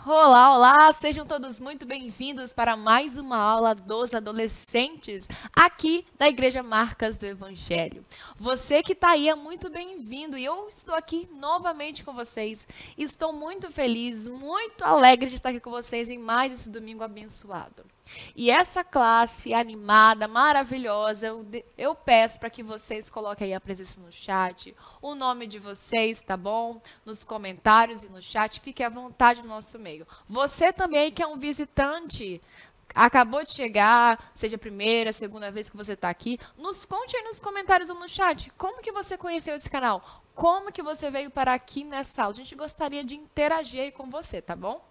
Olá, olá! Sejam todos muito bem-vindos para mais uma aula dos adolescentes aqui da Igreja Marcas do Evangelho. Você que está aí é muito bem-vindo e eu estou aqui novamente com vocês. Estou muito feliz, muito alegre de estar aqui com vocês em mais esse domingo abençoado. E essa classe animada, maravilhosa, eu peço para que vocês coloquem aí a presença no chat, o nome de vocês, tá bom? Nos comentários e no chat, fique à vontade no nosso meio. Você também que é um visitante, acabou de chegar, seja a primeira, a segunda vez que você está aqui, nos conte aí nos comentários ou no chat, como que você conheceu esse canal? Como que você veio para aqui nessa aula? A gente gostaria de interagir aí com você, tá bom?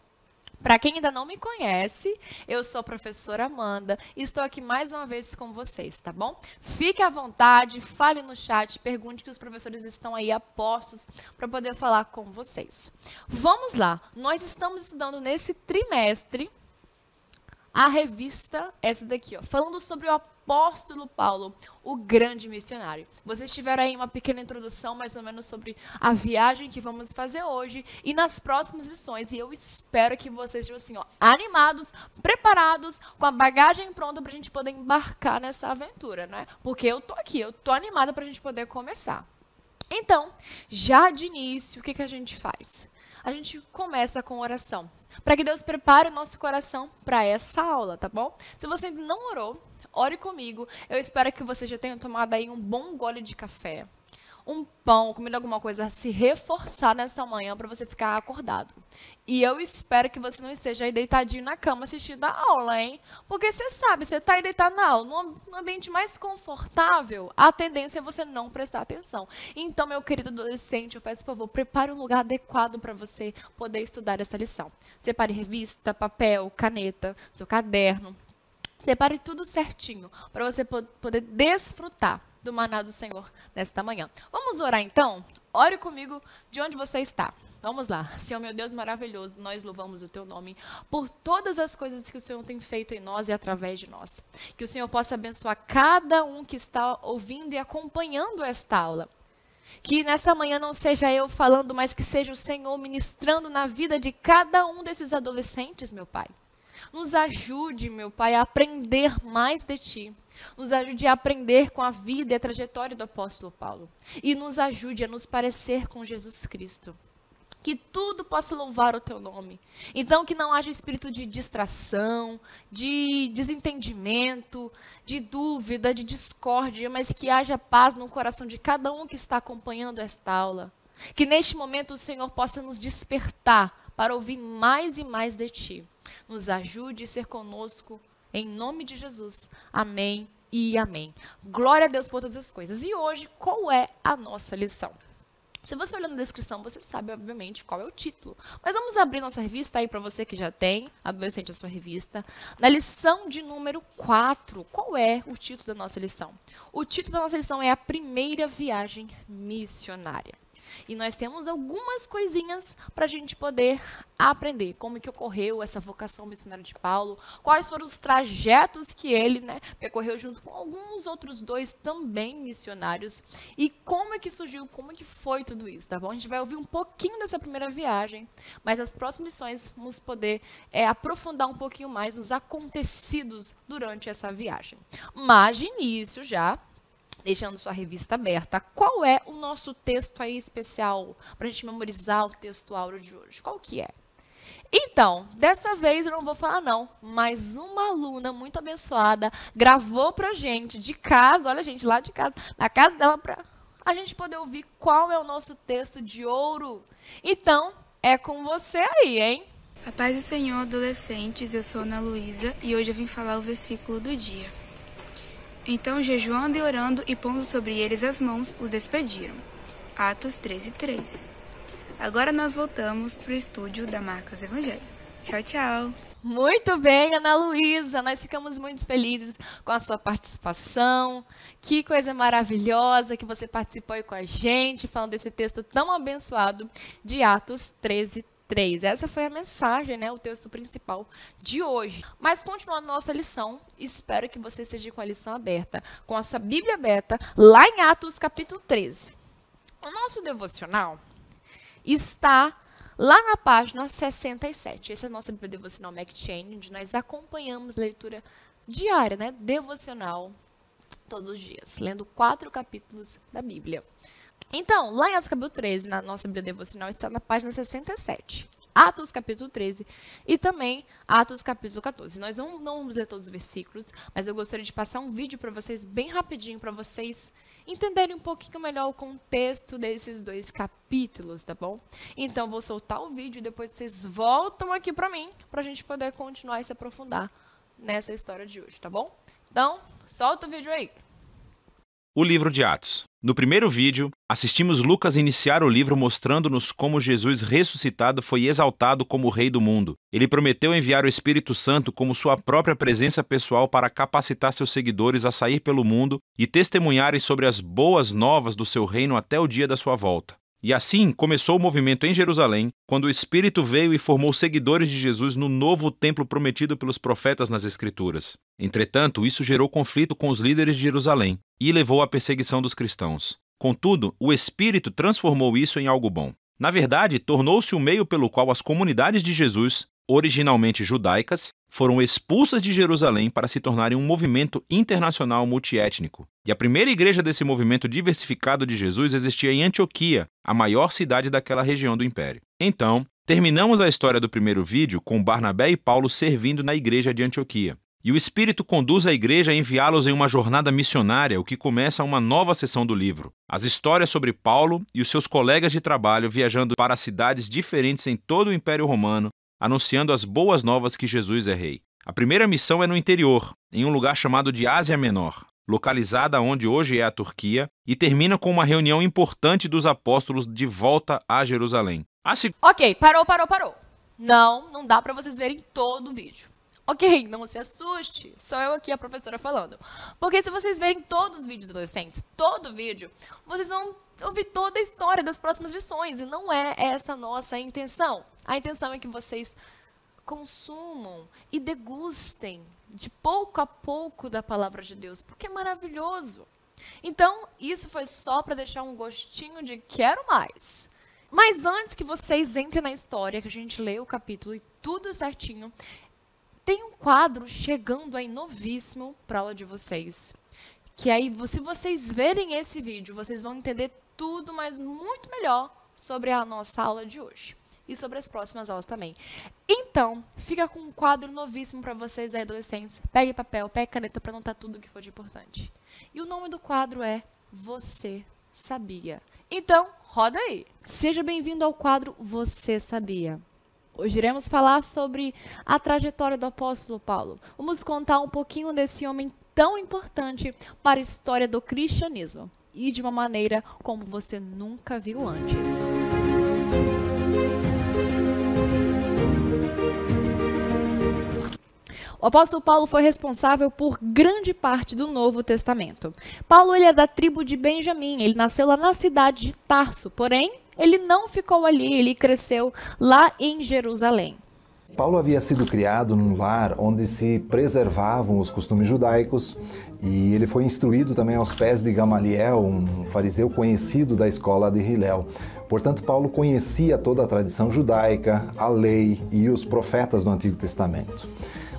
Para quem ainda não me conhece, eu sou a professora Amanda e estou aqui mais uma vez com vocês, tá bom? Fique à vontade, fale no chat, pergunte que os professores estão aí a postos para poder falar com vocês. Vamos lá, nós estamos estudando nesse trimestre a revista, essa daqui, ó, falando sobre o apóstolo Paulo, o grande missionário. Vocês tiveram aí uma pequena introdução, mais ou menos, sobre a viagem que vamos fazer hoje e nas próximas lições. E eu espero que vocês estejam assim, ó, animados, preparados, com a bagagem pronta para a gente poder embarcar nessa aventura, né? Porque eu tô aqui, eu tô animada para a gente poder começar. Então, já de início, o que que a gente faz? A gente começa com oração, para que Deus prepare o nosso coração para essa aula, tá bom? Se você ainda não orou, ore comigo. Eu espero que você já tenha tomado aí um bom gole de café, um pão, comido alguma coisa a se reforçar nessa manhã para você ficar acordado. E eu espero que você não esteja aí deitadinho na cama assistindo a aula, hein? Porque você sabe, você está aí deitado na aula, num ambiente mais confortável, a tendência é você não prestar atenção. Então, meu querido adolescente, eu peço, por favor, prepare um lugar adequado para você poder estudar essa lição. Separe revista, papel, caneta, seu caderno. Separe tudo certinho para você poder desfrutar do maná do Senhor nesta manhã. Vamos orar então? Ore comigo de onde você está. Vamos lá. Senhor, meu Deus maravilhoso, nós louvamos o teu nome por todas as coisas que o Senhor tem feito em nós e através de nós. Que o Senhor possa abençoar cada um que está ouvindo e acompanhando esta aula. Que nessa manhã não seja eu falando, mas que seja o Senhor ministrando na vida de cada um desses adolescentes, meu Pai. Nos ajude, meu Pai, a aprender mais de Ti. Nos ajude a aprender com a vida e a trajetória do apóstolo Paulo. E nos ajude a nos parecer com Jesus Cristo. Que tudo possa louvar o Teu nome. Então, que não haja espírito de distração, de desentendimento, de dúvida, de discórdia, mas que haja paz no coração de cada um que está acompanhando esta aula. Que neste momento o Senhor possa nos despertar para ouvir mais e mais de Ti. Nos ajude a ser conosco, em nome de Jesus. Amém e amém. Glória a Deus por todas as coisas. E hoje, qual é a nossa lição? Se você olhar na descrição, você sabe, obviamente, qual é o título. Mas vamos abrir nossa revista aí para você que já tem, adolescente, a sua revista. Na lição de número 4, qual é o título da nossa lição? O título da nossa lição é A Primeira Viagem Missionária. E nós temos algumas coisinhas para a gente poder aprender. Como que ocorreu essa vocação missionária de Paulo, quais foram os trajetos que ele percorreu junto com alguns outros dois também missionários, e como é que surgiu, como é que foi tudo isso, tá bom? A gente vai ouvir um pouquinho dessa primeira viagem, mas nas próximas lições vamos poder aprofundar um pouquinho mais os acontecidos durante essa viagem. Mas de início já, deixando sua revista aberta, qual é o nosso texto aí especial para a gente memorizar o texto áureo de hoje? Qual que é? Então, dessa vez eu não vou falar não, mas uma aluna muito abençoada gravou pra gente de casa, olha gente, lá de casa, na casa dela, para a gente poder ouvir qual é o nosso texto de ouro. Então, é com você aí, hein? A paz do Senhor, adolescentes, eu sou Ana Luísa e hoje eu vim falar o versículo do dia. Então, jejuando e orando e pondo sobre eles as mãos, os despediram. Atos 13:3. Agora nós voltamos para o estúdio da Marcas Evangelho. Tchau, tchau! Muito bem, Ana Luísa, nós ficamos muito felizes com a sua participação. Que coisa maravilhosa que você participou aí com a gente, falando desse texto tão abençoado de Atos 13:3. 3. Essa foi a mensagem, né, o texto principal de hoje. Mas continuando a nossa lição, espero que você esteja com a lição aberta, com a sua Bíblia aberta, lá em Atos capítulo 13. O nosso devocional está lá na página 67. Essa é a nossa Bíblia devocional McChain, onde nós acompanhamos a leitura diária, né, devocional, todos os dias, lendo 4 capítulos da Bíblia. Então, lá em Atos capítulo 13, na nossa Bíblia devocional, está na página 67. Atos capítulo 13 e também Atos capítulo 14. Nós não vamos ler todos os versículos, mas eu gostaria de passar um vídeo para vocês, bem rapidinho, para vocês entenderem um pouquinho melhor o contexto desses 2 capítulos, tá bom? Então, vou soltar o vídeo e depois vocês voltam aqui para mim, para a gente poder continuar e se aprofundar nessa história de hoje, tá bom? Então, solta o vídeo aí. O livro de Atos. No primeiro vídeo, assistimos Lucas iniciar o livro mostrando-nos como Jesus ressuscitado foi exaltado como o Rei do mundo. Ele prometeu enviar o Espírito Santo como sua própria presença pessoal para capacitar seus seguidores a sair pelo mundo e testemunharem sobre as boas novas do seu reino até o dia da sua volta. E assim começou o movimento em Jerusalém, quando o Espírito veio e formou seguidores de Jesus no novo templo prometido pelos profetas nas Escrituras. Entretanto, isso gerou conflito com os líderes de Jerusalém e levou à perseguição dos cristãos. Contudo, o Espírito transformou isso em algo bom. Na verdade, tornou-se o meio pelo qual as comunidades de Jesus, originalmente judaicas, foram expulsas de Jerusalém para se tornarem um movimento internacional multiétnico. E a primeira igreja desse movimento diversificado de Jesus existia em Antioquia, a maior cidade daquela região do Império. Então, terminamos a história do primeiro vídeo com Barnabé e Paulo servindo na igreja de Antioquia. E o Espírito conduz a igreja a enviá-los em uma jornada missionária, o que começa uma nova seção do livro. As histórias sobre Paulo e os seus colegas de trabalho viajando para cidades diferentes em todo o Império Romano, anunciando as boas novas que Jesus é rei. A primeira missão é no interior, em um lugar chamado de Ásia Menor, localizada onde hoje é a Turquia, e termina com uma reunião importante dos apóstolos de volta a Jerusalém. Ok, parou. Não dá para vocês verem todo o vídeo. Ok, não se assuste, sou eu aqui a professora falando. Porque se vocês verem todos os vídeos adolescentes, todo o vídeo, vocês vão ouvir toda a história das próximas lições, e não é essa a nossa intenção. A intenção é que vocês consumam e degustem de pouco a pouco da palavra de Deus, porque é maravilhoso. Então, isso foi só para deixar um gostinho de quero mais. Mas antes que vocês entrem na história, que a gente lê o capítulo e tudo certinho, tem um quadro chegando aí novíssimo para a aula de vocês. Que aí, se vocês verem esse vídeo, vocês vão entender tudo, mas muito melhor sobre a nossa aula de hoje. E sobre as próximas aulas também. Então, fica com um quadro novíssimo para vocês aí, adolescentes. Pegue papel, pegue caneta para anotar tudo o que for de importante. E o nome do quadro é Você Sabia? Então, roda aí. Seja bem-vindo ao quadro Você Sabia? Hoje iremos falar sobre a trajetória do apóstolo Paulo. Vamos contar um pouquinho desse homem tão importante para a história do cristianismo. E de uma maneira como você nunca viu antes. O apóstolo Paulo foi responsável por grande parte do Novo Testamento. Paulo ele é da tribo de Benjamim, ele nasceu lá na cidade de Tarso, porém, ele não ficou ali, ele cresceu lá em Jerusalém. Paulo havia sido criado num lar onde se preservavam os costumes judaicos e ele foi instruído também aos pés de Gamaliel, um fariseu conhecido da escola de Hilel. Portanto, Paulo conhecia toda a tradição judaica, a lei e os profetas do Antigo Testamento.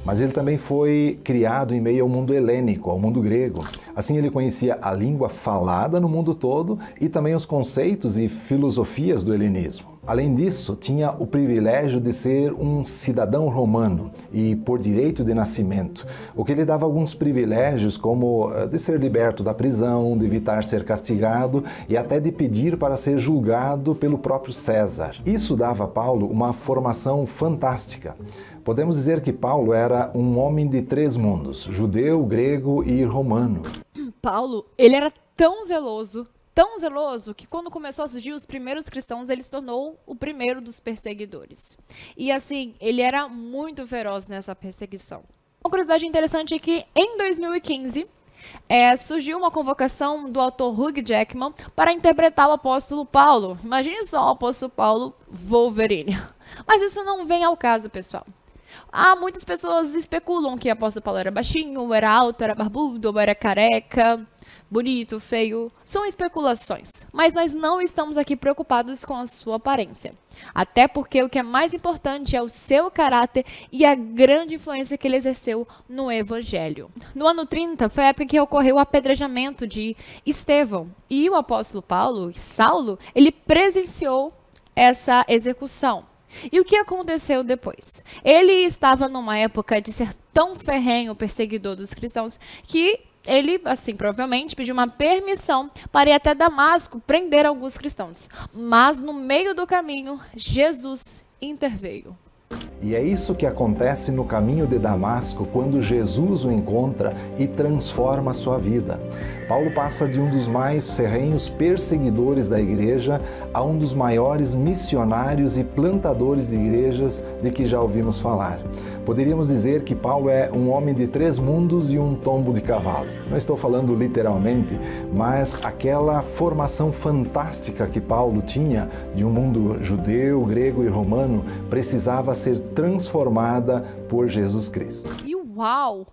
Mas ele também foi criado em meio ao mundo helênico, ao mundo grego. Assim, ele conhecia a língua falada no mundo todo e também os conceitos e filosofias do helenismo. Além disso, tinha o privilégio de ser um cidadão romano e por direito de nascimento, o que lhe dava alguns privilégios como de ser liberto da prisão, de evitar ser castigado e até de pedir para ser julgado pelo próprio César. Isso dava a Paulo uma formação fantástica. Podemos dizer que Paulo era um homem de 3 mundos, judeu, grego e romano. Paulo, ele era tão zeloso que quando começou a surgir os primeiros cristãos, ele se tornou o primeiro dos perseguidores. E assim, ele era muito feroz nessa perseguição. Uma curiosidade interessante é que em 2015, surgiu uma convocação do autor Hugh Jackman para interpretar o apóstolo Paulo. Imagine só o apóstolo Paulo Wolverine. Mas isso não vem ao caso, pessoal. Muitas pessoas especulam que o apóstolo Paulo era baixinho, era alto, era barbudo, ou era careca, bonito, feio. São especulações, mas nós não estamos aqui preocupados com a sua aparência. Até porque o que é mais importante é o seu caráter e a grande influência que ele exerceu no Evangelho. No ano 30 foi a época que ocorreu o apedrejamento de Estevão. E o apóstolo Paulo, Saulo, ele presenciou essa execução. E o que aconteceu depois? Ele estava numa época de ser tão ferrenho perseguidor dos cristãos que ele, assim, provavelmente pediu uma permissão para ir até Damasco prender alguns cristãos. Mas no meio do caminho, Jesus interveio. E é isso que acontece no caminho de Damasco quando Jesus o encontra e transforma a sua vida. Paulo passa de um dos mais ferrenhos perseguidores da igreja a um dos maiores missionários e plantadores de igrejas de que já ouvimos falar. Poderíamos dizer que Paulo é um homem de 3 mundos e um tombo de cavalo. Não estou falando literalmente, mas aquela formação fantástica que Paulo tinha de um mundo judeu, grego e romano precisava ser transformada por Jesus Cristo. E uau!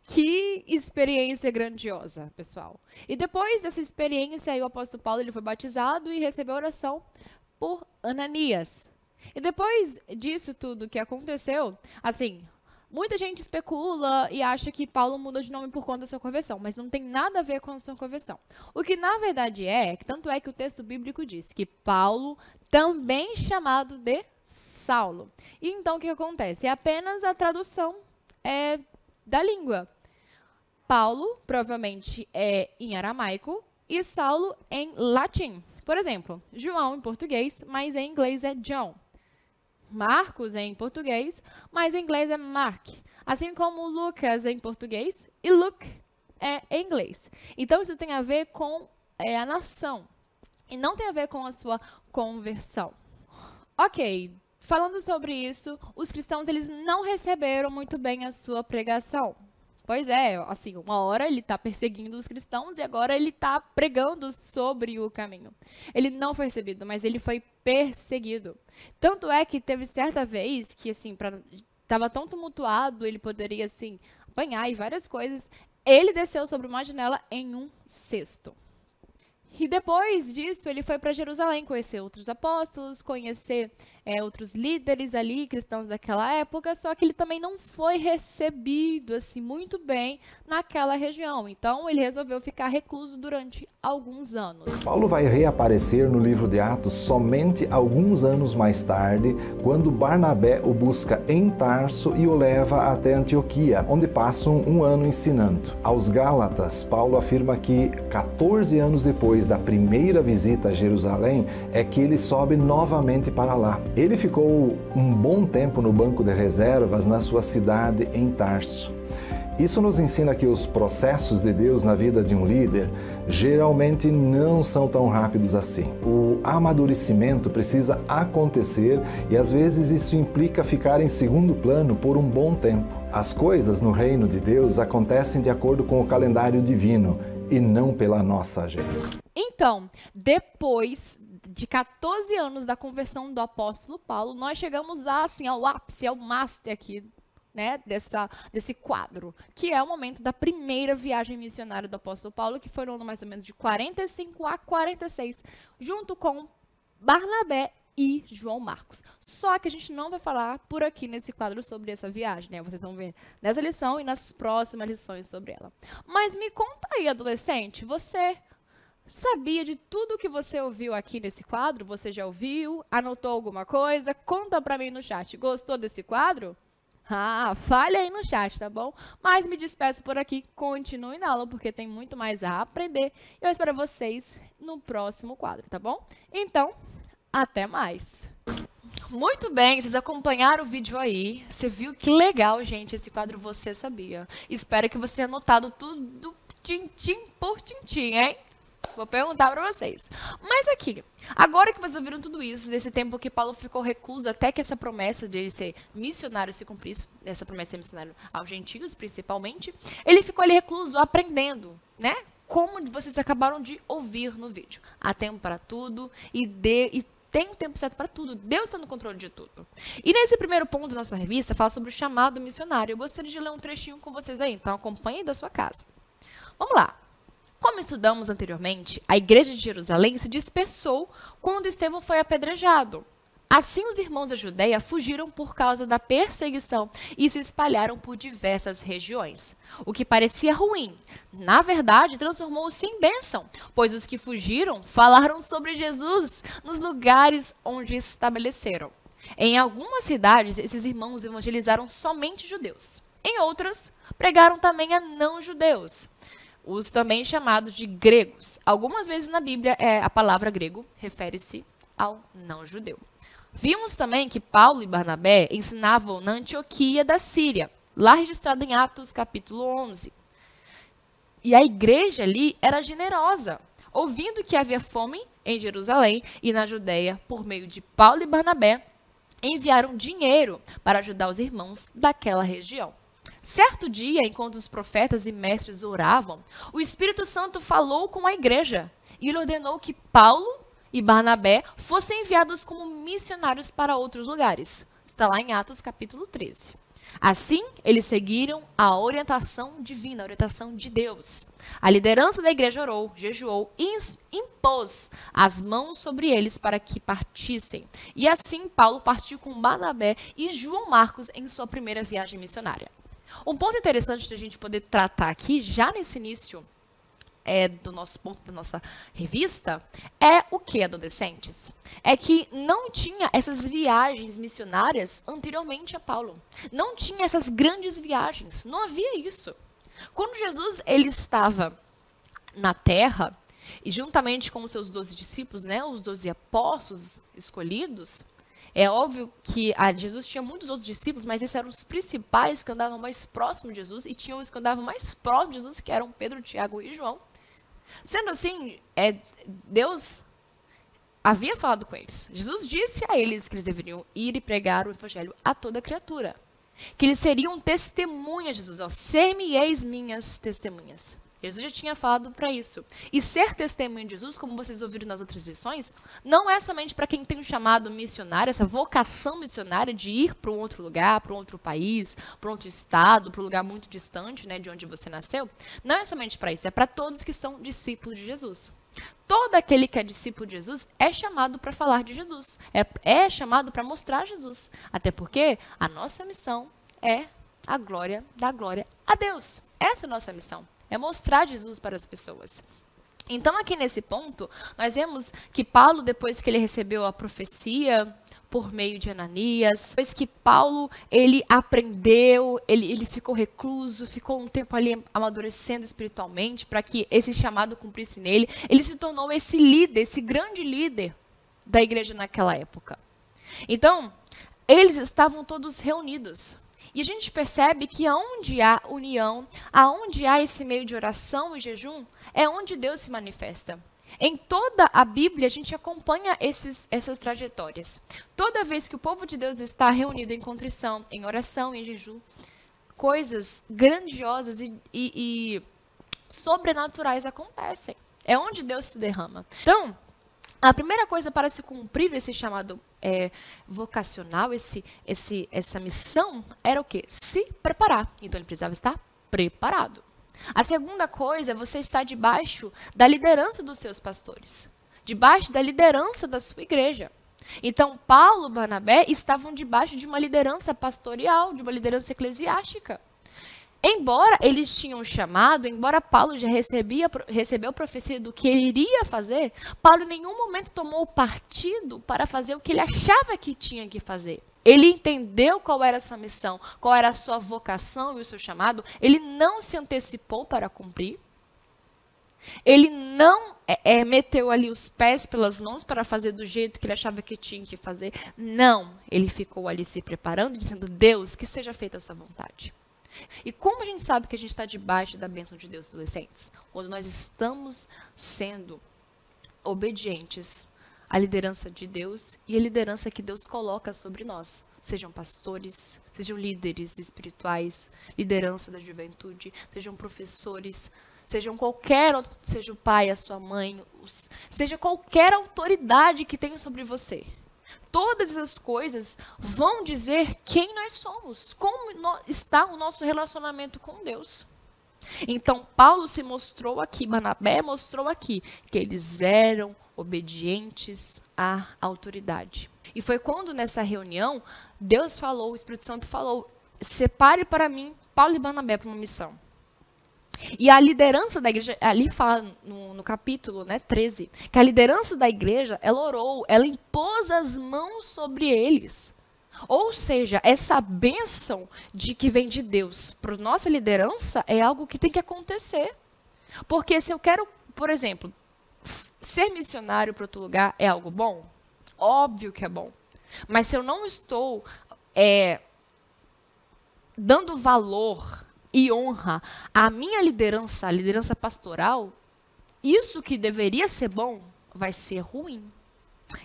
Que experiência grandiosa, pessoal. E depois dessa experiência, aí, o apóstolo Paulo ele foi batizado e recebeu oração por Ananias. E depois disso tudo que aconteceu, assim, muita gente especula e acha que Paulo mudou de nome por conta da sua conversão, mas não tem nada a ver com a sua conversão. O que na verdade tanto é que o texto bíblico diz que Paulo, também chamado de Saulo. E então o que acontece? É apenas a tradução da língua. Paulo, provavelmente, é em aramaico e Saulo em latim. Por exemplo, João em português, mas em inglês é John. Marcos em português, mas em inglês é Mark. Assim como Lucas em português e Luke em inglês. Então, isso tem a ver com a nação e não tem a ver com a sua conversão. Ok, falando sobre isso, os cristãos eles não receberam muito bem a sua pregação. Pois é, assim, uma hora ele está perseguindo os cristãos e agora ele está pregando sobre o caminho. Ele não foi recebido, mas ele foi perseguido. Tanto é que teve certa vez que, assim, estava tão tumultuado, ele poderia, assim, apanhar e várias coisas. Ele desceu sobre uma janela em um cesto. E depois disso, ele foi para Jerusalém conhecer outros apóstolos, conhecer outros líderes ali, cristãos daquela época, só que ele também não foi recebido assim muito bem naquela região. Então, ele resolveu ficar recluso durante alguns anos. Paulo vai reaparecer no livro de Atos somente alguns anos mais tarde, quando Barnabé o busca em Tarso e o leva até Antioquia, onde passam um ano ensinando. Aos Gálatas, Paulo afirma que 14 anos depois da primeira visita a Jerusalém é que ele sobe novamente para lá. Ele ficou um bom tempo no banco de reservas na sua cidade em Tarso. Isso nos ensina que os processos de Deus na vida de um líder geralmente não são tão rápidos assim. O amadurecimento precisa acontecer e às vezes isso implica ficar em segundo plano por um bom tempo. As coisas no reino de Deus acontecem de acordo com o calendário divino e não pela nossa agenda. Então, depois de 14 anos da conversão do apóstolo Paulo, nós chegamos ao ápice, ao master aqui, né, desse quadro, que é o momento da primeira viagem missionária do apóstolo Paulo, que foi no ano mais ou menos de 45 a 46, junto com Barnabé e João Marcos. Só que a gente não vai falar por aqui nesse quadro sobre essa viagem, né? Vocês vão ver nessa lição e nas próximas lições sobre ela. Mas me conta aí, adolescente, você sabia de tudo que você ouviu aqui nesse quadro? Você já ouviu? Anotou alguma coisa? Conta pra mim no chat. Gostou desse quadro? Fale aí no chat, tá bom? Mas me despeço por aqui. Continue na aula, porque tem muito mais a aprender. Eu espero vocês no próximo quadro, tá bom? Então, até mais! Muito bem, vocês acompanharam o vídeo aí. Você viu que legal, gente, esse quadro Você Sabia. Espero que você tenha anotado tudo tintim por tintim, hein? Vou perguntar para vocês. Mas aqui, agora que vocês ouviram tudo isso, desse tempo que Paulo ficou recluso até que essa promessa de ele ser missionário se cumprisse, essa promessa de ser missionário aos gentios, principalmente, ele ficou ali recluso, aprendendo, né? Como vocês acabaram de ouvir no vídeo. Há tempo para tudo e tem um tempo certo para tudo. Deus está no controle de tudo. E nesse primeiro ponto da nossa revista, fala sobre o chamado missionário. Eu gostaria de ler um trechinho com vocês aí, então acompanhem da sua casa. Vamos lá. Como estudamos anteriormente, a igreja de Jerusalém se dispersou quando Estevão foi apedrejado. Assim, os irmãos da Judéia fugiram por causa da perseguição e se espalharam por diversas regiões. O que parecia ruim, na verdade, transformou-se em bênção, pois os que fugiram falaram sobre Jesus nos lugares onde estabeleceram. Em algumas cidades, esses irmãos evangelizaram somente judeus. Em outras, pregaram também a não-judeus, os também chamados de gregos. Algumas vezes na Bíblia, a palavra grego refere-se ao não-judeu. Vimos também que Paulo e Barnabé ensinavam na Antioquia da Síria, lá registrado em Atos capítulo 11. E a igreja ali era generosa, ouvindo que havia fome em Jerusalém e na Judéia, por meio de Paulo e Barnabé, enviaram dinheiro para ajudar os irmãos daquela região. Certo dia, enquanto os profetas e mestres oravam, o Espírito Santo falou com a igreja e ele ordenou que Paulo e Barnabé fossem enviados como missionários para outros lugares. Está lá em Atos capítulo 13. Assim, eles seguiram a orientação divina, a orientação de Deus. A liderança da igreja orou, jejuou e impôs as mãos sobre eles para que partissem. E assim, Paulo partiu com Barnabé e João Marcos em sua primeira viagem missionária. Um ponto interessante de a gente poder tratar aqui, já nesse início do nosso ponto da nossa revista, é o que, adolescentes? É que não tinha essas viagens missionárias anteriormente a Paulo. Não tinha essas grandes viagens. Não havia isso. Quando Jesus ele estava na terra, e juntamente com os seus 12 discípulos, né, os 12 apóstolos escolhidos, é óbvio que Jesus tinha muitos outros discípulos, mas esses eram os principais que andavam mais próximos de Jesus, e tinham os que andavam mais próximos de Jesus, que eram Pedro, Tiago e João. Sendo assim, Deus havia falado com eles. Jesus disse a eles que eles deveriam ir e pregar o evangelho a toda criatura. Que eles seriam testemunhas de Jesus. Ser-me-eis minhas testemunhas. Jesus já tinha falado para isso. E ser testemunha de Jesus, como vocês ouviram nas outras lições, não é somente para quem tem um chamado missionário, essa vocação missionária de ir para um outro lugar, para um outro país, para um outro estado, para um lugar muito distante, né, de onde você nasceu. Não é somente para isso, é para todos que são discípulos de Jesus. Todo aquele que é discípulo de Jesus é chamado para falar de Jesus. É chamado para mostrar Jesus. Até porque a nossa missão é a glória da glória a Deus. Essa é a nossa missão. É mostrar Jesus para as pessoas. Então, aqui nesse ponto, nós vemos que Paulo, depois que ele recebeu a profecia por meio de Ananias, depois que Paulo, ele aprendeu, ele ficou recluso, ficou um tempo ali amadurecendo espiritualmente para que esse chamado cumprisse nele, ele se tornou esse líder, esse grande líder da igreja naquela época. Então, eles estavam todos reunidos. E a gente percebe que aonde há união, aonde há esse meio de oração e jejum, é onde Deus se manifesta. Em toda a Bíblia, a gente acompanha essas trajetórias. Toda vez que o povo de Deus está reunido em contrição, em oração, em jejum, coisas grandiosas e sobrenaturais acontecem. É onde Deus se derrama. Então, a primeira coisa para se cumprir esse chamado vocacional, essa missão, era o quê? Se preparar. Então, ele precisava estar preparado. A segunda coisa é você estar debaixo da liderança dos seus pastores, debaixo da liderança da sua igreja. Então, Paulo e Barnabé estavam debaixo de uma liderança pastoral, de uma liderança eclesiástica. Embora eles tinham chamado, embora Paulo já recebeu a profecia do que ele iria fazer, Paulo em nenhum momento tomou partido para fazer o que ele achava que tinha que fazer. Ele entendeu qual era a sua missão, qual era a sua vocação e o seu chamado. Ele não se antecipou para cumprir. Ele não meteu ali os pés pelas mãos para fazer do jeito que ele achava que tinha que fazer. Não, ele ficou ali se preparando, dizendo, Deus, que seja feita a sua vontade. E como a gente sabe que a gente está debaixo da bênção de Deus, adolescentes? Quando nós estamos sendo obedientes à liderança de Deus e à liderança que Deus coloca sobre nós. Sejam pastores, sejam líderes espirituais, liderança da juventude, sejam professores, seja o pai, a sua mãe, seja qualquer autoridade que tenha sobre você. Todas essas coisas vão dizer quem nós somos, como está o nosso relacionamento com Deus. Então, Paulo se mostrou aqui, Barnabé mostrou aqui, que eles eram obedientes à autoridade. E foi quando nessa reunião, Deus falou, o Espírito Santo falou, separe para mim Paulo e Barnabé para uma missão. E a liderança da igreja, ali fala no capítulo 13, que a liderança da igreja, ela orou, ela impôs as mãos sobre eles. Ou seja, essa bênção de que vem de Deus para nossa liderança é algo que tem que acontecer. Porque se eu quero, por exemplo, ser missionário para outro lugar é algo bom? Óbvio que é bom. Mas se eu não estou dando valor e honra à minha liderança, a liderança pastoral, isso que deveria ser bom vai ser ruim.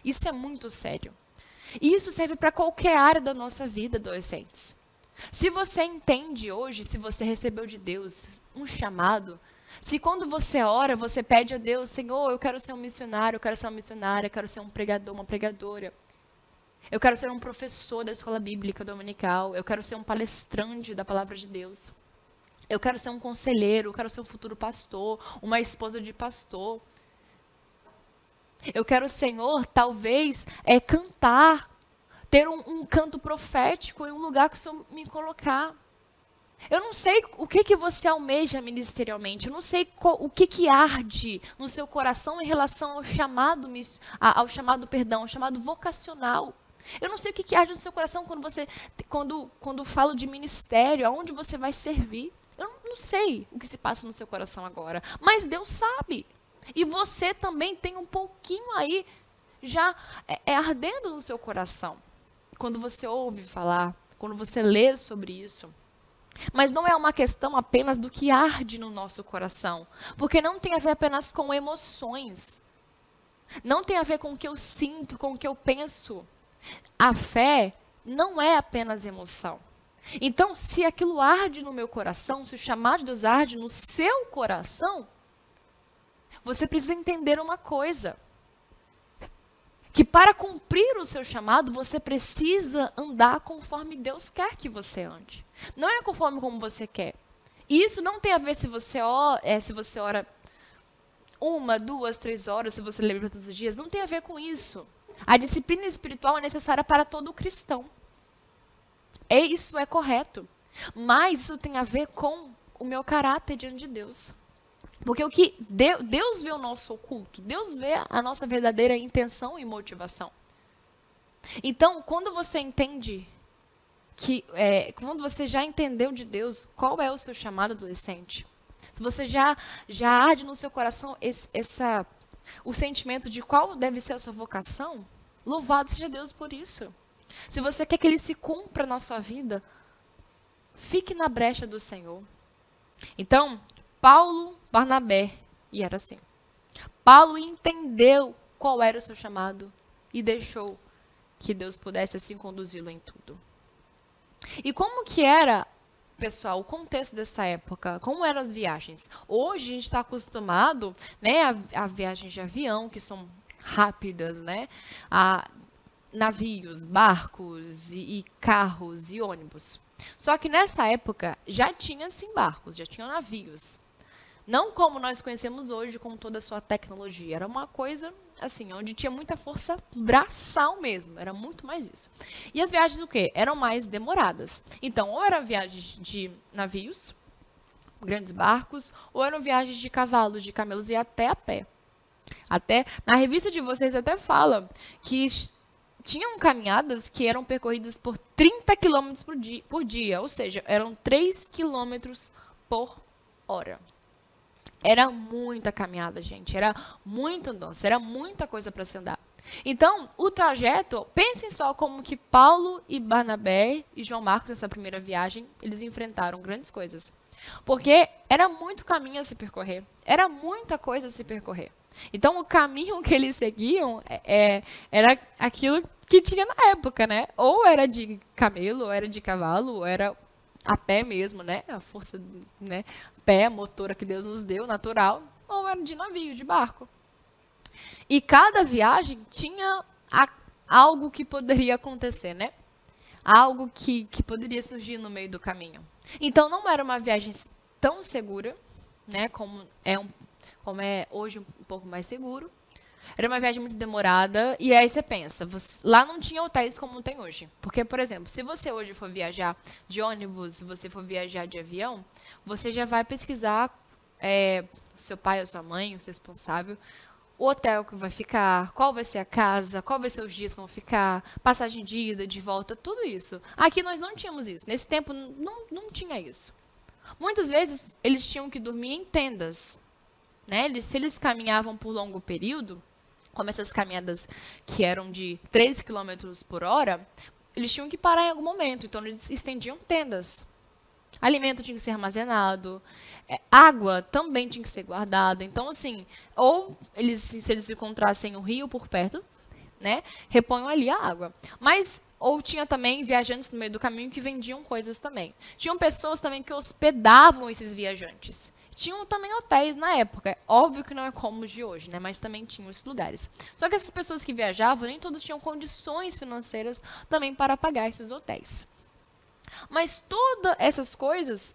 Isso é muito sério. E isso serve para qualquer área da nossa vida, adolescentes. Se você entende hoje, se você recebeu de Deus um chamado, se quando você ora, você pede a Deus, Senhor, eu quero ser um missionário, eu quero ser uma missionária, eu quero ser um pregador, uma pregadora. Eu quero ser um professor da escola bíblica dominical, eu quero ser um palestrante da palavra de Deus. Eu quero ser um conselheiro, eu quero ser um futuro pastor, uma esposa de pastor. Eu quero, Senhor, talvez cantar, ter um canto profético em um lugar que o Senhor me colocar. Eu não sei o que você almeja ministerialmente, eu não sei o que arde no seu coração em relação ao chamado vocacional. Eu não sei o que arde no seu coração quando falo de ministério, aonde você vai servir. Eu não sei o que se passa no seu coração agora, mas Deus sabe. E você também tem um pouquinho aí já ardendo no seu coração. Quando você ouve falar, quando você lê sobre isso. Mas não é uma questão apenas do que arde no nosso coração. Porque não tem a ver apenas com emoções. Não tem a ver com o que eu sinto, com o que eu penso. A fé não é apenas emoção. Então, se aquilo arde no meu coração, se o chamado de Deus arde no seu coração, você precisa entender uma coisa. Que para cumprir o seu chamado, você precisa andar conforme Deus quer que você ande. Não é conforme como você quer. E isso não tem a ver se você ora 1, 2, 3 horas, se você lê todos os dias. Não tem a ver com isso. A disciplina espiritual é necessária para todo cristão. Isso é correto. Mas isso tem a ver com o meu caráter diante de Deus. Porque o que Deus vê o nosso oculto, Deus vê a nossa verdadeira intenção e motivação. Então, quando você entende quando você já entendeu de Deus, qual é o seu chamado, adolescente? Se você já arde no seu coração o sentimento de qual deve ser a sua vocação, louvado seja Deus por isso. Se você quer que Ele se cumpra na sua vida, fique na brecha do Senhor. Então, Paulo, Barnabé, e era assim. Paulo entendeu qual era o seu chamado e deixou que Deus pudesse assim conduzi-lo em tudo. E como que era, pessoal, o contexto dessa época? Como eram as viagens? Hoje a gente está acostumado, né, a viagens de avião, que são rápidas, né? A navios, barcos e carros e ônibus. Só que nessa época já tinha sim barcos, já tinham navios. Não como nós conhecemos hoje com toda a sua tecnologia. Era uma coisa assim, onde tinha muita força braçal mesmo. Era muito mais isso. E as viagens o quê? Eram mais demoradas. Então, ou eram viagens de navios, grandes barcos, ou eram viagens de cavalos, de camelos e até a pé. Até na revista de vocês até fala que tinham caminhadas que eram percorridas por 30 km por dia, ou seja, eram 3 km por hora. Era muita caminhada, gente, era muita andança, era muita coisa para se andar. Então, o trajeto, pensem só como que Paulo e Barnabé e João Marcos, nessa primeira viagem, eles enfrentaram grandes coisas. Porque era muito caminho a se percorrer, era muita coisa a se percorrer. Então, o caminho que eles seguiam era aquilo que tinha na época, né? Ou era de camelo, ou era de cavalo, ou era a pé mesmo, né? A força, né? pé, motora que Deus nos deu, natural, ou era de navio, de barco. E cada viagem tinha algo que poderia acontecer, né? Algo que poderia surgir no meio do caminho. Então, não era uma viagem tão segura, né, como é hoje um pouco mais seguro. Era uma viagem muito demorada, e aí você pensa, lá não tinha hotéis como tem hoje. Porque, por exemplo, se você hoje for viajar de ônibus, se você for viajar de avião, você já vai pesquisar seu pai ou sua mãe, o seu responsável, o hotel que vai ficar, qual vai ser a casa, qual vai ser os dias que vão ficar, passagem de ida, de volta, tudo isso. Aqui nós não tínhamos isso. Nesse tempo não tinha isso. Muitas vezes eles tinham que dormir em tendas, né? Se eles caminhavam por longo período, como essas caminhadas que eram de 3 km por hora, eles tinham que parar em algum momento, então eles estendiam tendas. Alimento tinha que ser armazenado, água também tinha que ser guardada. Então, assim, ou se eles encontrassem um rio por perto, né, reponham ali a água. Mas, ou tinha também viajantes no meio do caminho que vendiam coisas também. Tinham pessoas também que hospedavam esses viajantes. Tinham também hotéis na época. Óbvio que não é como os de hoje, né? Mas também tinham esses lugares. Só que essas pessoas que viajavam, nem todos tinham condições financeiras também para pagar esses hotéis. Mas todas essas coisas,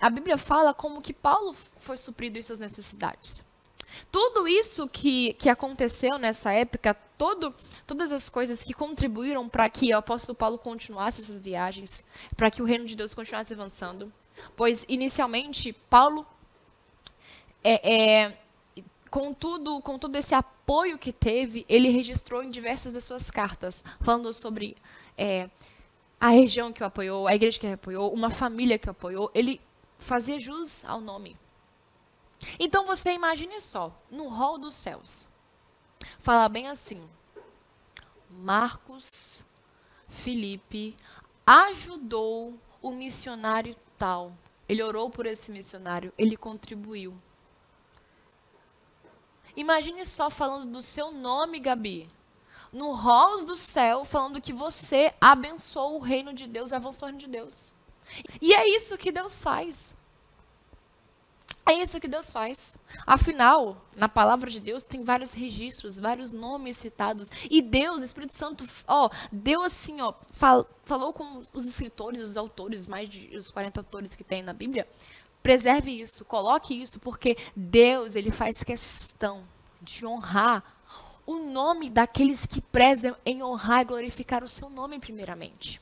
a Bíblia fala como que Paulo foi suprido em suas necessidades. Tudo isso que aconteceu nessa época, todas as coisas que contribuíram para que o apóstolo Paulo continuasse essas viagens, para que o reino de Deus continuasse avançando. Pois, inicialmente, Paulo, com todo esse apoio que teve, ele registrou em diversas das suas cartas, falando sobre a região que o apoiou, a igreja que o apoiou, uma família que o apoiou. Ele fazia jus ao nome. Então, você imagine só, no hall dos céus, fala bem assim: Marcos Felipe ajudou o missionário tal. Ele orou por esse missionário, ele contribuiu. Imagine só falando do seu nome, Gabi, no halls do céu, falando que você abençoou o reino de Deus, avançou o reino de Deus. E é isso que Deus faz. É isso que Deus faz. Afinal, na palavra de Deus tem vários registros, vários nomes citados. E Deus, o Espírito Santo, deu assim, falou com os escritores, os autores, mais de os 40 autores que tem na Bíblia. Preserve isso, coloque isso, porque Deus, ele faz questão de honrar o nome daqueles que prezam em honrar e glorificar o seu nome primeiramente.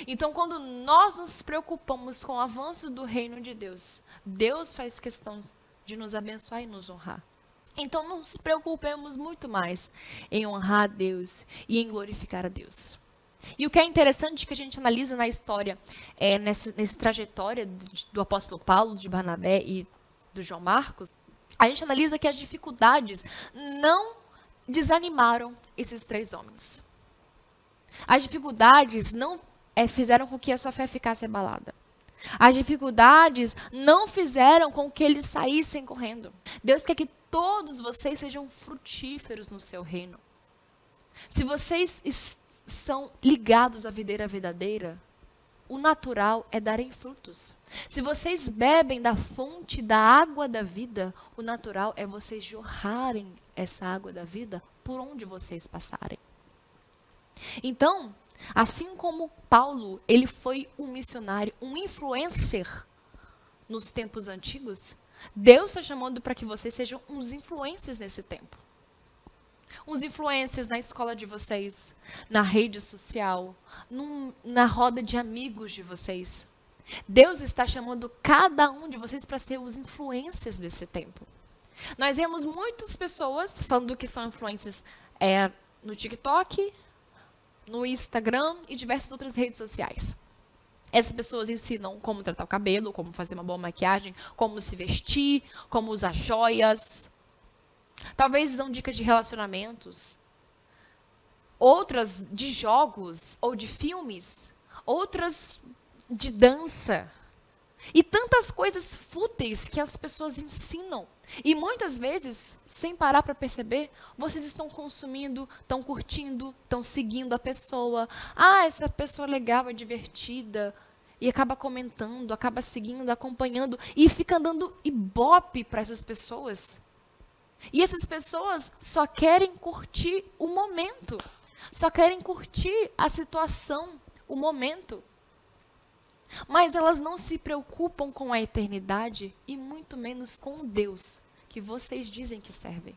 Então, quando nós nos preocupamos com o avanço do reino de Deus, Deus faz questão de nos abençoar e nos honrar. Então, nos preocupemos muito mais em honrar a Deus e em glorificar a Deus. E o que é interessante que a gente analisa na história, nessa trajetória do apóstolo Paulo, de Barnabé e do João Marcos, a gente analisa que as dificuldades não desanimaram esses 3 homens. As dificuldades não fizeram com que a sua fé ficasse abalada. As dificuldades não fizeram com que eles saíssem correndo. Deus quer que todos vocês sejam frutíferos no seu reino. Se vocês são ligados à videira verdadeira, o natural é darem frutos. Se vocês bebem da fonte da água da vida, o natural é vocês jorrarem essa água da vida por onde vocês passarem. Então, assim como Paulo, ele foi um missionário, um influencer nos tempos antigos, Deus está chamando para que vocês sejam uns influencers nesse tempo. Uns influencers na escola de vocês, na rede social, na roda de amigos de vocês. Deus está chamando cada um de vocês para ser os influencers desse tempo. Nós vemos muitas pessoas falando que são influencers no TikTok, no Instagram e diversas outras redes sociais. Essas pessoas ensinam como tratar o cabelo, como fazer uma boa maquiagem, como se vestir, como usar joias. Talvez dão dicas de relacionamentos. Outras de jogos ou de filmes. Outras de dança. E tantas coisas fúteis que as pessoas ensinam. E muitas vezes, sem parar para perceber, vocês estão consumindo, estão curtindo, estão seguindo a pessoa. Ah, essa pessoa é legal, é divertida. e acaba comentando, acaba seguindo, acompanhando e fica dando ibope para essas pessoas. E essas pessoas só querem curtir o momento, só querem curtir a situação, o momento. Mas elas não se preocupam com a eternidade e muito menos com o Deus que vocês dizem que servem.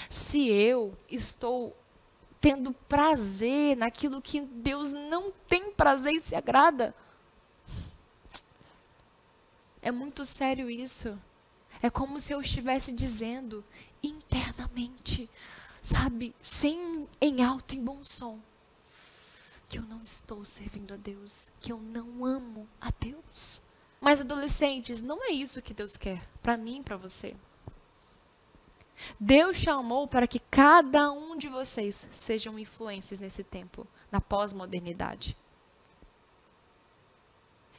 Se eu estou tendo prazer naquilo que Deus não tem prazer e se agrada, é muito sério isso. É como se eu estivesse dizendo internamente, sabe, em alto e bom som, que eu não estou servindo a Deus, que eu não amo a Deus. Mas, adolescentes, não é isso que Deus quer para mim e para você. Deus chamou para que cada um de vocês sejam influências nesse tempo, na pós-modernidade.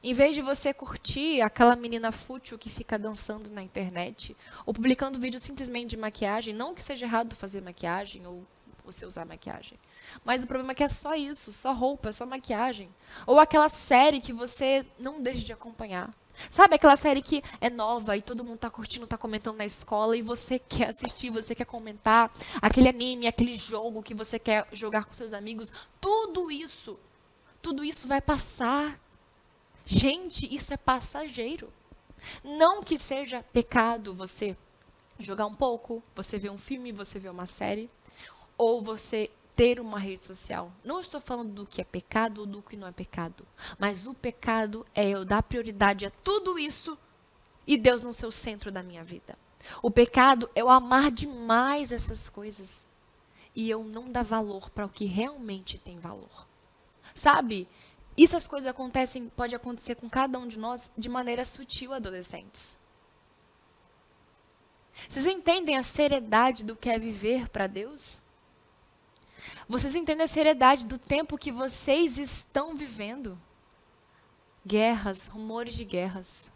Em vez de você curtir aquela menina fútil que fica dançando na internet, ou publicando vídeo simplesmente de maquiagem, não que seja errado fazer maquiagem, ou você usar maquiagem. Mas o problema é que é só isso, só roupa, só maquiagem. Ou aquela série que você não deixa de acompanhar. Sabe aquela série que é nova e todo mundo tá curtindo, tá comentando na escola e você quer assistir, você quer comentar. Aquele anime, aquele jogo que você quer jogar com seus amigos. Tudo isso vai passar. Gente, isso é passageiro. Não que seja pecado você jogar um pouco, você ver um filme, você ver uma série, ou você ter uma rede social. Não estou falando do que é pecado ou do que não é pecado. Mas o pecado é eu dar prioridade a tudo isso e Deus não ser o centro da minha vida. O pecado é eu amar demais essas coisas e eu não dar valor para o que realmente tem valor. Sabe? Essas coisas pode acontecer com cada um de nós de maneira sutil, adolescentes. Vocês entendem a seriedade do que é viver para Deus? Vocês entendem a seriedade do tempo que vocês estão vivendo? Guerras, rumores de guerras.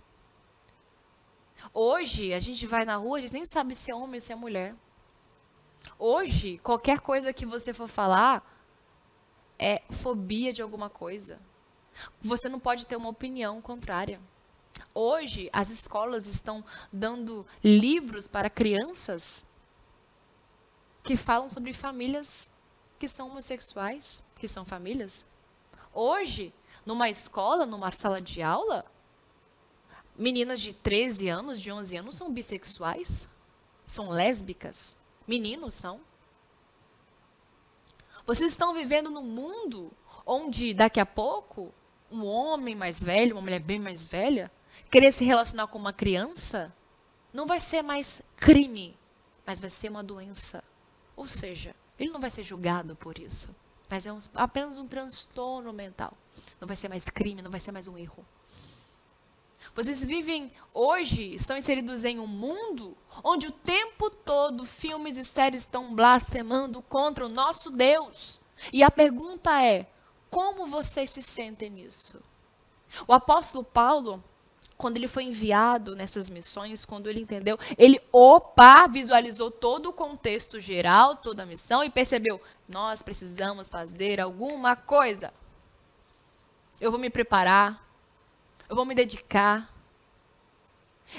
Hoje, a gente vai na rua, a gente nem sabe se é homem ou se é mulher. Hoje, qualquer coisa que você for falar é fobia de alguma coisa. Você não pode ter uma opinião contrária. Hoje, as escolas estão dando livros para crianças que falam sobre famílias que são homossexuais, que são famílias. Hoje, numa escola, numa sala de aula, meninas de 13 anos, de 11 anos são bissexuais, são lésbicas, meninos são. Vocês estão vivendo num mundo onde daqui a pouco um homem mais velho, uma mulher bem mais velha, querer se relacionar com uma criança não vai ser mais crime, mas vai ser uma doença. Ou seja, ele não vai ser julgado por isso, mas é apenas um transtorno mental. Não vai ser mais crime, não vai ser mais um erro. Vocês vivem hoje, estão inseridos em um mundo onde o tempo todo filmes e séries estão blasfemando contra o nosso Deus. E a pergunta é, como vocês se sentem nisso? O apóstolo Paulo, quando ele foi enviado nessas missões, quando ele entendeu, ele visualizou todo o contexto geral, toda a missão e percebeu, nós precisamos fazer alguma coisa. Eu vou me preparar, eu vou me dedicar,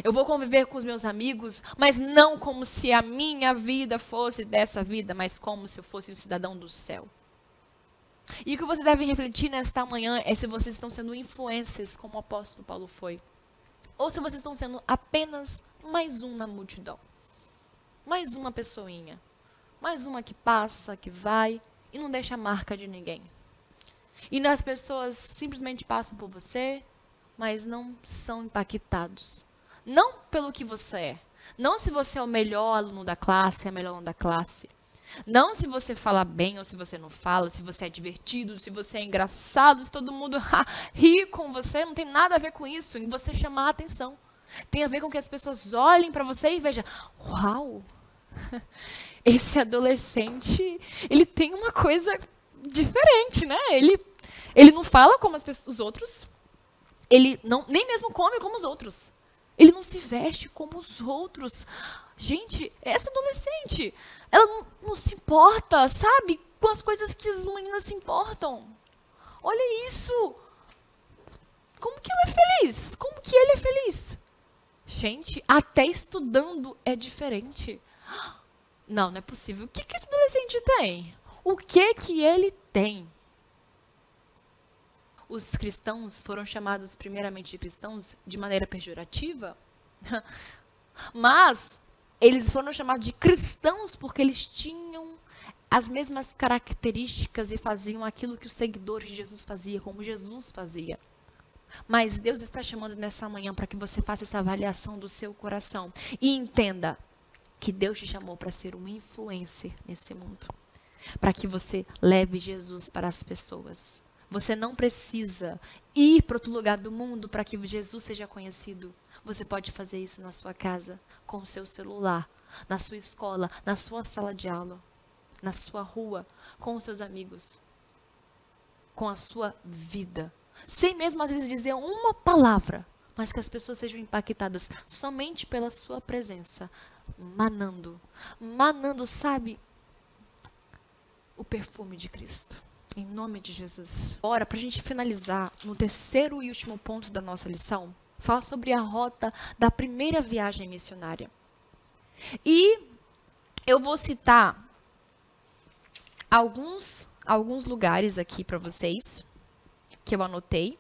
eu vou conviver com os meus amigos, mas não como se a minha vida fosse dessa vida, mas como se eu fosse um cidadão do céu. E o que vocês devem refletir nesta manhã é se vocês estão sendo influencers, como o apóstolo Paulo foi. Ou se vocês estão sendo apenas mais um na multidão. Mais uma pessoinha. Mais uma que passa, que vai e não deixa marca de ninguém. E as pessoas simplesmente passam por você, mas não são impactados. Não pelo que você é. Não se você é o melhor aluno da classe, é a melhor aluno da classe. Não se você fala bem ou se você não fala, se você é divertido, se você é engraçado, se todo mundo ri com você, não tem nada a ver com isso, em você chamar a atenção. Tem a ver com que as pessoas olhem para você e vejam, uau, esse adolescente, ele tem uma coisa diferente, né? Ele não fala como os outros, ele nem mesmo come como os outros, ele não se veste como os outros. Gente, essa adolescente, ela não se importa, sabe, com as coisas que as meninas se importam. Olha isso. Como que ele é feliz? Como que ele é feliz? Gente, até estudando é diferente. Não, não é possível. O que que esse adolescente tem? O que que ele tem? Os cristãos foram chamados primeiramente de cristãos de maneira pejorativa, mas eles foram chamados de cristãos porque eles tinham as mesmas características e faziam aquilo que os seguidores de Jesus faziam, como Jesus fazia. Mas Deus está chamando nessa manhã para que você faça essa avaliação do seu coração e entenda que Deus te chamou para ser um influencer nesse mundo, para que você leve Jesus para as pessoas. Você não precisa ir para outro lugar do mundo para que Jesus seja conhecido. Você pode fazer isso na sua casa, com o seu celular, na sua escola, na sua sala de aula, na sua rua, com os seus amigos, com a sua vida. Sem mesmo às vezes dizer uma palavra, mas que as pessoas sejam impactadas somente pela sua presença, manando, sabe, o perfume de Cristo. Em nome de Jesus. Ora, para a gente finalizar, no terceiro e último ponto da nossa lição, fala sobre a rota da primeira viagem missionária. E eu vou citar alguns lugares aqui para vocês, que eu anotei.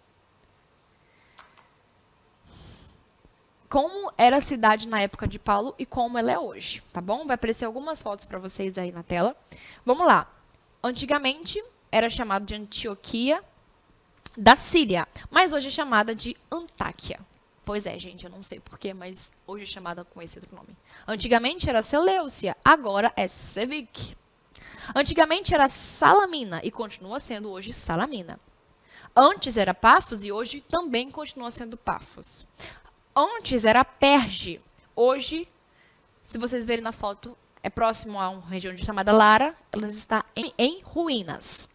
Como era a cidade na época de Paulo e como ela é hoje, tá bom? Vai aparecer algumas fotos para vocês aí na tela. Vamos lá. Antigamente era chamado de Antioquia da Síria, mas hoje é chamada de Antáquia. Pois é, gente, eu não sei porquê, mas hoje é chamada com esse outro nome. Antigamente era Seleucia, agora é Sevic. Antigamente era Salamina e continua sendo hoje Salamina. Antes era Pafos e hoje também continua sendo Pafos. Antes era Perge, hoje, se vocês verem na foto, é próximo a uma região chamada Lara, ela está em ruínas.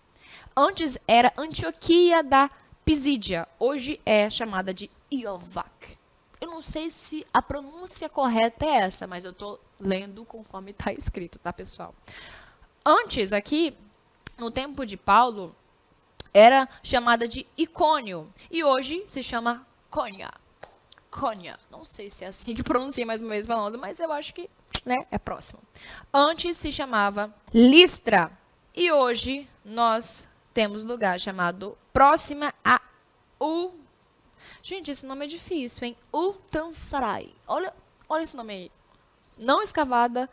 Antes era Antioquia da Pisídia, hoje é chamada de Iovac. Eu não sei se a pronúncia correta é essa, mas eu estou lendo conforme está escrito, tá, pessoal? Antes, aqui, no tempo de Paulo, era chamada de Icônio, e hoje se chama Cônia. Cônia, não sei se é assim que pronuncia mais uma vez falando, mas eu acho que, né, é próximo. Antes se chamava Listra, e hoje nós temos lugar chamado próxima a Gente, esse nome é difícil, hein? Utansarai. Olha esse nome aí. Não escavada,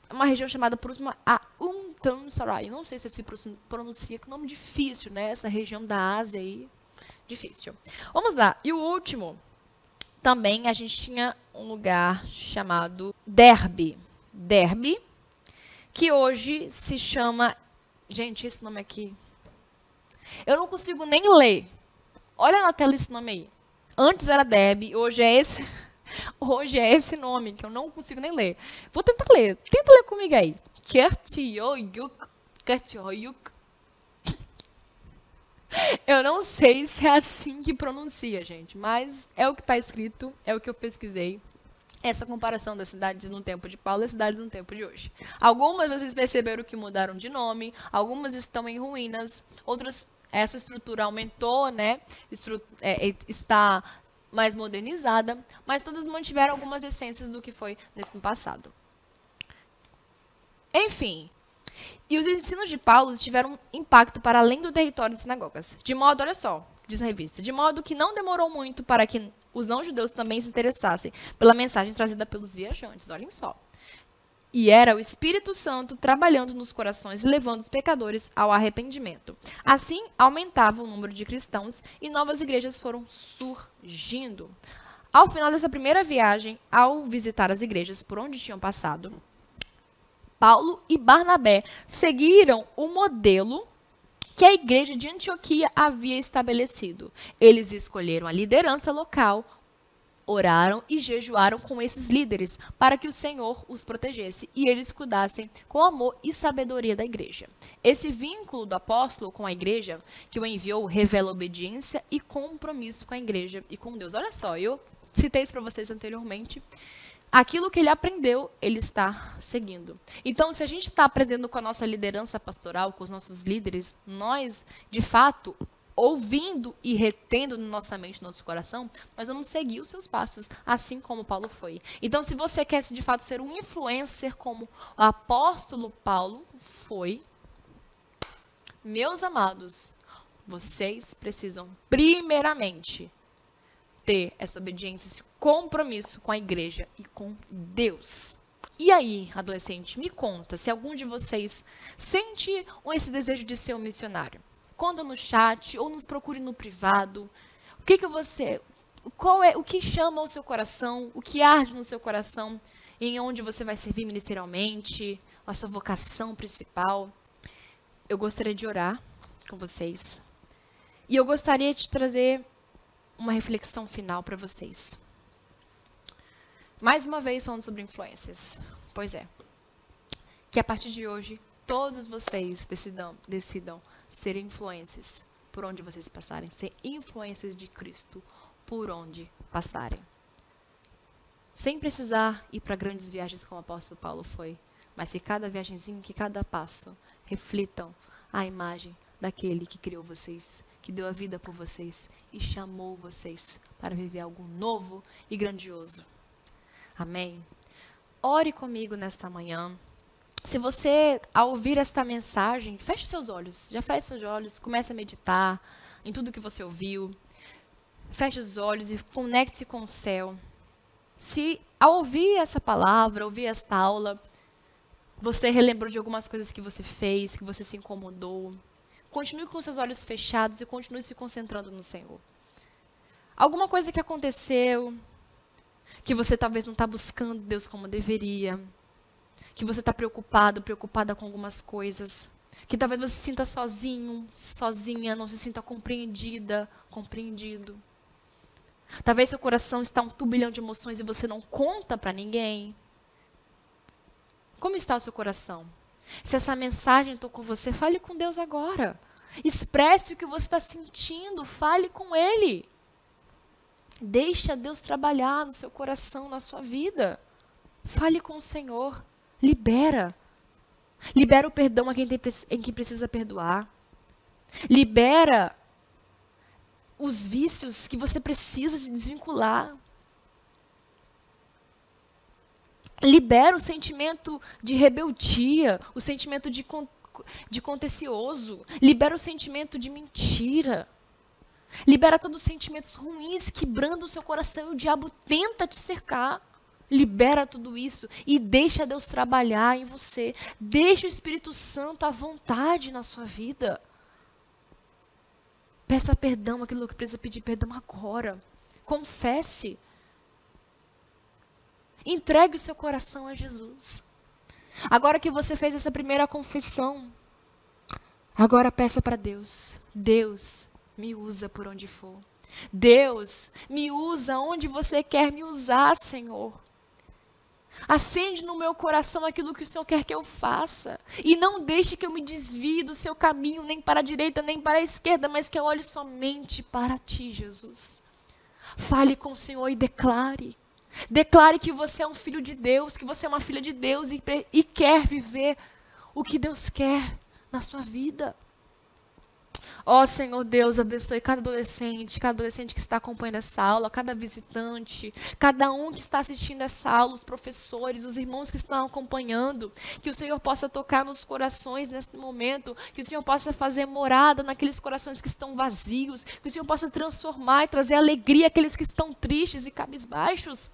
uma região chamada próxima a Utansarai. Não sei se se pronuncia, que nome difícil, né? Essa região da Ásia aí, difícil. Vamos lá. E o último, também a gente tinha um lugar chamado Derbe. Derbe, que hoje se chama... Gente, esse nome aqui... Eu não consigo nem ler. Olha na tela esse nome aí. Antes era Derbe, hoje é esse... Hoje é esse nome, que eu não consigo nem ler. Vou tentar ler. Tenta ler comigo aí. Kertioyuk. Eu não sei se é assim que pronuncia, gente. Mas é o que está escrito, é o que eu pesquisei. Essa comparação das cidades no tempo de Paulo e as cidades no tempo de hoje. Algumas vocês perceberam que mudaram de nome, algumas estão em ruínas, outras, essa estrutura aumentou, né? Está mais modernizada, mas todas mantiveram algumas essências do que foi nesse passado. Enfim, e os ensinos de Paulo tiveram impacto para além do território das sinagogas. De modo, olha só, diz a revista, de modo que não demorou muito para que os não-judeus também se interessassem pela mensagem trazida pelos viajantes, olhem só. E era o Espírito Santo trabalhando nos corações e levando os pecadores ao arrependimento. Assim, aumentava o número de cristãos e novas igrejas foram surgindo. Ao final dessa primeira viagem, ao visitar as igrejas por onde tinham passado, Paulo e Barnabé seguiram o modelo que a igreja de Antioquia havia estabelecido. Eles escolheram a liderança local, oraram e jejuaram com esses líderes para que o Senhor os protegesse e eles cuidassem com amor e sabedoria da igreja. Esse vínculo do apóstolo com a igreja que o enviou revela obediência e compromisso com a igreja e com Deus. Olha só, eu citei isso para vocês anteriormente. Aquilo que ele aprendeu, ele está seguindo. Então, se a gente está aprendendo com a nossa liderança pastoral, com os nossos líderes, nós, de fato, ouvindo e retendo na nossa mente, no nosso coração, nós vamos seguir os seus passos, assim como Paulo foi. Então, se você quer, de fato, ser um influencer como o apóstolo Paulo foi, meus amados, vocês precisam, primeiramente, ter essa obediência, esse compromisso com a igreja e com Deus. E aí, adolescente, me conta se algum de vocês sente esse desejo de ser um missionário. Conta no chat ou nos procure no privado. O que chama o seu coração, o que arde no seu coração, em onde você vai servir ministerialmente, a sua vocação principal. Eu gostaria de orar com vocês. E eu gostaria de trazer uma reflexão final para vocês. Mais uma vez falando sobre influências. Pois é. Que a partir de hoje, todos vocês decidam ser influências por onde vocês passarem. Ser influências de Cristo por onde passarem. Sem precisar ir para grandes viagens como o apóstolo Paulo foi. Mas que cada viagemzinho, que cada passo reflitam a imagem daquele que criou vocês, que deu a vida por vocês e chamou vocês para viver algo novo e grandioso. Amém? Ore comigo nesta manhã. Se você, ao ouvir esta mensagem, feche seus olhos. Já feche seus olhos, comece a meditar em tudo que você ouviu. Feche os olhos e conecte-se com o céu. Se, ao ouvir essa palavra, ouvir esta aula, você relembrou de algumas coisas que você fez, que você se incomodou, continue com seus olhos fechados e continue se concentrando no Senhor. Alguma coisa que aconteceu, que você talvez não está buscando Deus como deveria, que você está preocupada com algumas coisas, que talvez você se sinta sozinho, sozinha, não se sinta compreendida, compreendido. Talvez seu coração está um turbilhão de emoções e você não conta para ninguém. Como está o seu coração? Se essa mensagem tocou você, fale com Deus agora. Expresse o que você está sentindo, fale com Ele. Deixa Deus trabalhar no seu coração, na sua vida. Fale com o Senhor. Libera. Libera o perdão em quem precisa perdoar. Libera os vícios que você precisa se desvincular. Libera o sentimento de rebeldia, o sentimento de contencioso. Libera o sentimento de mentira. Libera todos os sentimentos ruins que brandam o seu coração e o diabo tenta te cercar. Libera tudo isso e deixa Deus trabalhar em você. Deixa o Espírito Santo à vontade na sua vida. Peça perdão, aquilo que precisa pedir perdão agora. Confesse. Entregue o seu coração a Jesus. Agora que você fez essa primeira confissão, agora peça para Deus. Deus, me usa por onde for. Deus, me usa onde você quer me usar, Senhor. Acende no meu coração aquilo que o Senhor quer que eu faça. E não deixe que eu me desvie do seu caminho, nem para a direita, nem para a esquerda, mas que eu olhe somente para ti, Jesus. Fale com o Senhor e declare. Declare que você é um filho de Deus, que você é uma filha de Deus e quer viver o que Deus quer na sua vida. Ó Senhor Deus, abençoe cada adolescente que está acompanhando essa aula, cada visitante, cada um que está assistindo essa aula, os professores, os irmãos que estão acompanhando. Que o Senhor possa tocar nos corações nesse momento, que o Senhor possa fazer morada naqueles corações que estão vazios, que o Senhor possa transformar e trazer alegria àqueles que estão tristes e cabisbaixos.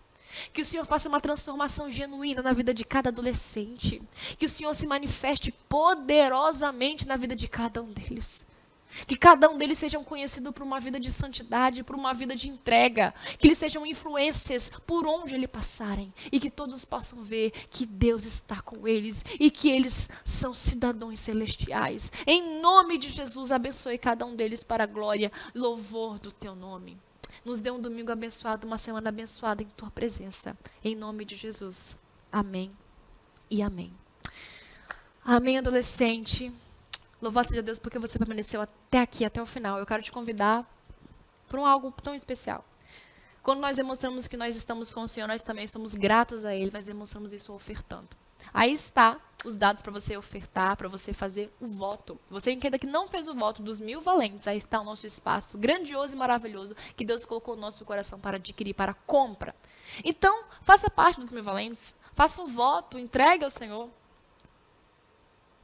Que o Senhor faça uma transformação genuína na vida de cada adolescente. Que o Senhor se manifeste poderosamente na vida de cada um deles. Que cada um deles sejam conhecidos por uma vida de santidade, por uma vida de entrega. Que eles sejam influências por onde eles passarem. E que todos possam ver que Deus está com eles e que eles são cidadãos celestiais. Em nome de Jesus, abençoe cada um deles para a glória e louvor do teu nome. Nos dê um domingo abençoado, uma semana abençoada em tua presença. Em nome de Jesus. Amém e amém. Amém, adolescente. Louvado seja Deus porque você permaneceu até aqui, até o final. Eu quero te convidar para algo tão especial. Quando nós demonstramos que nós estamos com o Senhor, nós também somos gratos a Ele, nós demonstramos isso ofertando. Aí está os dados para você ofertar, para você fazer o voto. Você que ainda que não fez o voto dos 1000 valentes, aí está o nosso espaço grandioso e maravilhoso que Deus colocou no nosso coração para adquirir, para compra. Então, faça parte dos 1000 valentes, faça um voto, entregue ao Senhor.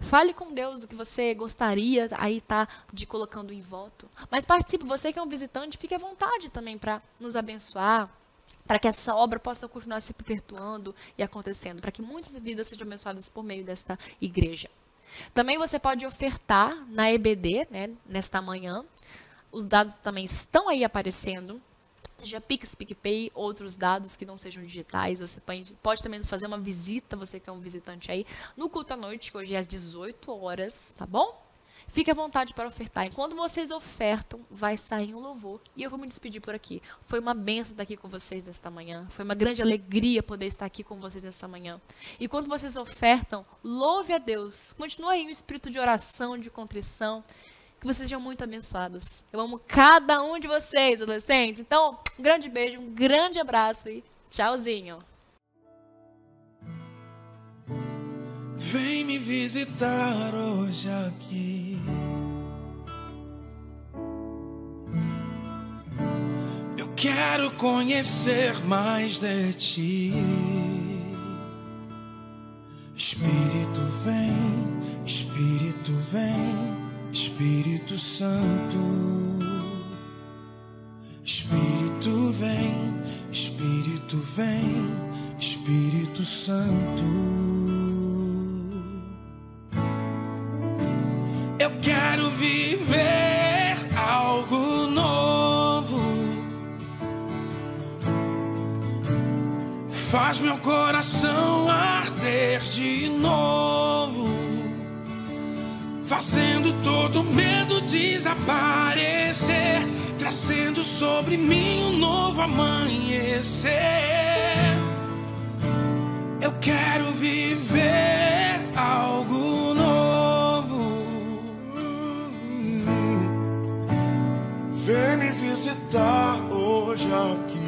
Fale com Deus o que você gostaria, aí tá de colocando em voto. Mas participe, você que é um visitante, fique à vontade também para nos abençoar, para que essa obra possa continuar se perpetuando e acontecendo, para que muitas vidas sejam abençoadas por meio desta igreja. Também você pode ofertar na EBD, né, nesta manhã. Os dados também estão aí aparecendo. Seja Pix, PicPay, outros dados que não sejam digitais. Você pode também nos fazer uma visita, você que é um visitante aí, no culto à noite, que hoje é às 18 horas, tá bom? Fique à vontade para ofertar. Enquanto vocês ofertam, vai sair um louvor. E eu vou me despedir por aqui. Foi uma bênção estar aqui com vocês nesta manhã. Foi uma grande alegria poder estar aqui com vocês nesta manhã. E quando vocês ofertam, louve a Deus. Continue aí um espírito de oração, de contrição. Que vocês sejam muito abençoados. Eu amo cada um de vocês, adolescentes. Então, um grande beijo, um grande abraço e tchauzinho. Vem me visitar hoje aqui. Eu quero conhecer mais de ti. Espírito vem, Espírito vem, Espírito Santo. Espírito vem, Espírito vem, Espírito Santo. Eu quero viver algo novo. Faz meu coração arder de novo, fazendo todo medo desaparecer, trazendo sobre mim um novo amanhecer. Eu quero viver algo novo. Vem me visitar hoje aqui.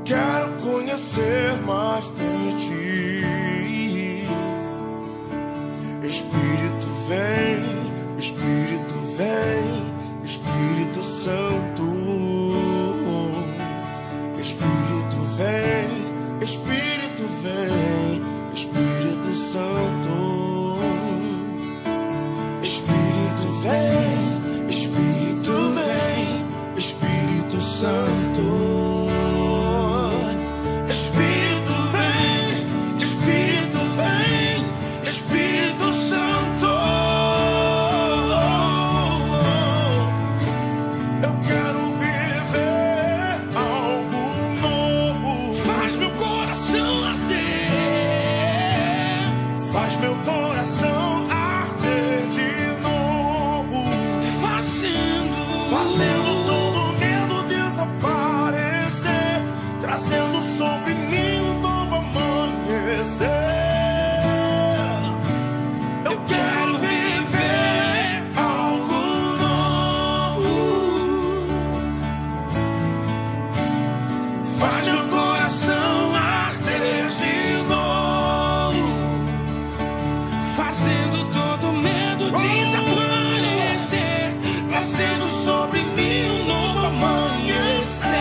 Quero conhecer mais de ti. Espírito vem, Espírito vem, Espírito Santo. Espírito vem, Espírito vem, Espírito Santo. Espírito vem, Espírito vem, Espírito Santo. Espírito vem, Espírito vem, Espírito Santo. Eu quero viver algo novo. Faz meu coração arder. Faz meu coração arder de novo. Fazendo todo medo desaparecer, trazendo sobre mim um novo amanhecer. Eu quero viver algo novo. Faz meu coração arder de novo, fazendo todo medo desaparecer, trazendo sobre mim um novo amanhecer.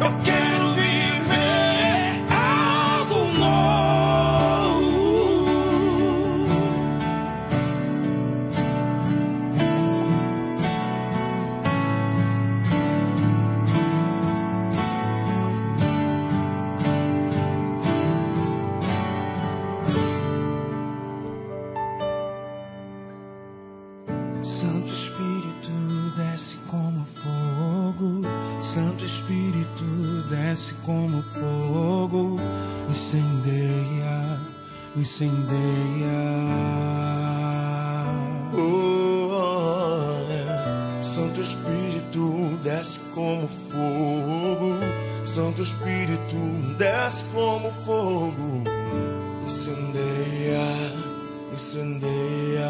Eu quero viver algo novo. Santo Espírito desce como fogo. Santo Espírito desce como fogo. Incendeia, incendeia. Santo Espírito desce como fogo. Santo Espírito desce como fogo. Incendeia, incendeia.